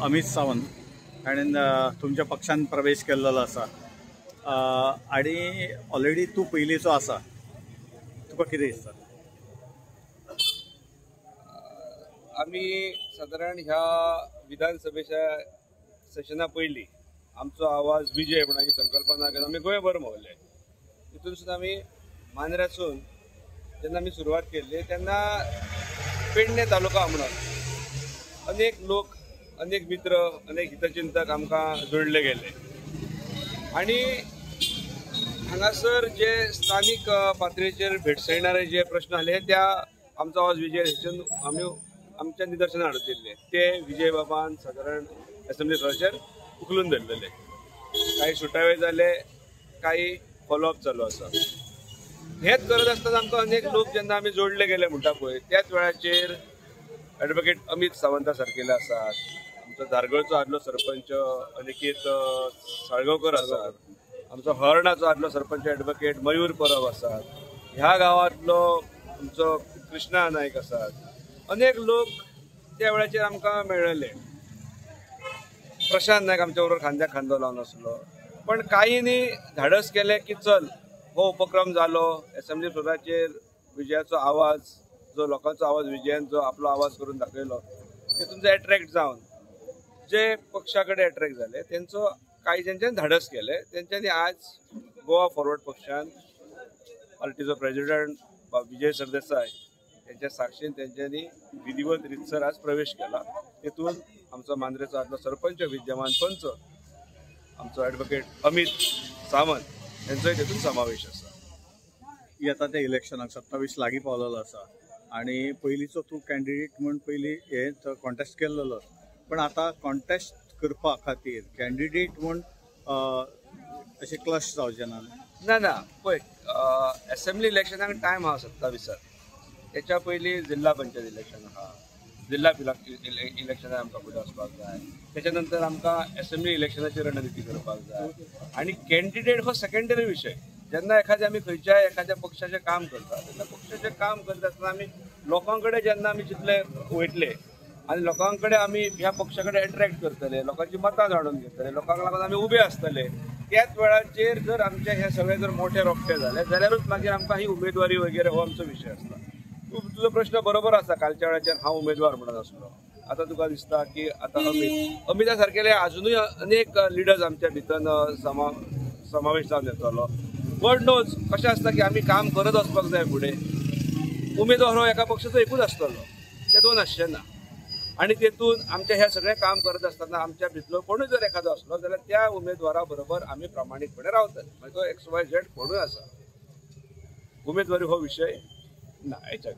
अमित सावंत आणि तुमच्या पक्षान प्रवेश केल्लो आसा आणि ऑलरेडी तू पयलींचो आसा, तुका कितें दिसता? आम्ही साधारण ह्या विधानसभेच्या सेशना पयलीं आमचो आवाज विजय म्हणून संकल्पना घेवन आमी गोंयभर भोंवले. तितून सुद्दां आमी मांद्र्यासून जेन्ना आमी सुरवात केल्ली तेन्ना पेडणे तालुका म्हणून अनेक लोक, अनेक मित्र, अनेक हितचिंतक आमकां जोडले गेले आणि हांगासर जे स्थानिक पातळीचेर भेडसायणारे जे प्रश्न आले त्या आमचो आवाज विजय हेतून आमी आमच्या निदर्शनां हाडून दिल्ले. ते विजय बाबान साधारण असेंब्ली थळाचेर उखलून धरलेले. काही सुटावे जाले, काही फॉलोअप चालू आसा. हेच करत आसतना आमकां अनेक लोक जेन्ना आमी जोडले गेले म्हणटा पळय त्याच वेळाचेर ॲडव्होकेट अमित सावंता सारकेले आसात, आमचो धारगळचो आदलो सरपंच अनिकेत साळगांवकर आसात, आमचो हर्णाचो आदलो सरपंच ॲडव्होकेट मयूर परब आसात, ह्या गांवांतलो आमचो कृष्णा नायक आसात. अनेक लोक त्या वेळाचेर आमकां मेळ्ळले. प्रशांत नायक आमच्या बरोबर खांद्याक खांदो लावन आसलो. पण कांयनी धाडस केलें की चल हो उपक्रम जालो, असेंब्ली फ्लोराचेर विजयाचो आवाज, जो लोकांचो आवाज विजयान जो आपलो आवाज करून दाखयलो तेतून एट्रॅक्ट जावन जे पक्षा कडेन एट्रॅक्ट जाले तेंचो काही जेंच्यांनी धाडस केले तेंच्यांनी आज गोवा फॉरवर्ड पक्षान पार्टीचो प्रेसिडेंट विजय सरदेसाय त्यांच्या साक्षीन तेंच्यांनी विधिवत रितसर आज प्रवेश केला. तेतून आमचो मांद्रेचो आदलो सरपंच विद्यमान पंच आमचो ॲडव्होकेट अमित सावंत यांचोय तेतून समावेश आसा. येता त्या इलेक्शनाक 27 लागीं पावलेलो आसा आणि पयलींचो तूं कॅन्डिडेट म्हूण पयलीं हे कॉन्टेस्ट केल्लो, पण आता कॉन्टेस्ट करपा खातीर कॅन्डिडेट म्हूण अशें क्लश जावचें ना? ना पळय, असेंब्ली इलेक्शनाक टायम आहा 27. त्याच्या पयलीं जिल्हा पंचायत इलेक्शन आहा, जिल्हा इलेक्शनाक आमकां फुडें वचपाक जाय. त्याच्या नंतर आमकां असेंब्ली इलेक्शनाची रणनीती करपाक जाय आणि कॅन्डिडेट हो सेकंडरी विशय. जेन्ना आमी खंयच्याय एखाद्या पक्षाचें काम करता तेन्ना पक्षाचें काम करता आसतना आमी लोकां कडेन जेन्ना आमी जितले वयतले आनी लोकां कडेन आमी ह्या पक्षा कडेन एट्रॅक्ट करतले, लोकांची मतां जाणून घेतले, लोकांक लागून आमी उबे आसतले, त्याच वेळाचेर जर आमचे हे सगळे जर मोठे रोखटे जाले जाल्यारूच मागीर आमकां ही उमेदवारी वगैरे हो आमचो विशय आसता. तुजो प्रश्न बरोबर आसा. कालच्या वेळाचेर हांव उमेदवार म्हणून आसलो. आतां तुका दिसता की आतां अमिता सारकेले अजुनूय अनेक लिडर्स आमच्या भितर समावेश जावन येतलो. गॉड नोज कशें आसता की आमी काम करत वचपाक जाय फुडें. उमेदवार हो एका पक्षाचो एकूच आसतलो, ते दोन आसचे ना. आणि तेतून आमचे हे सगळे काम करत असताना आमच्या भितलो कोणूय जर एखादो असलो जाल्यार त्या उमेदवारा बरोबर आमी प्रामाणीकपणे रावतले. म्हणजे तो XYZ कोणूय आसा. उमेदवारी हो विशय ना हेच्या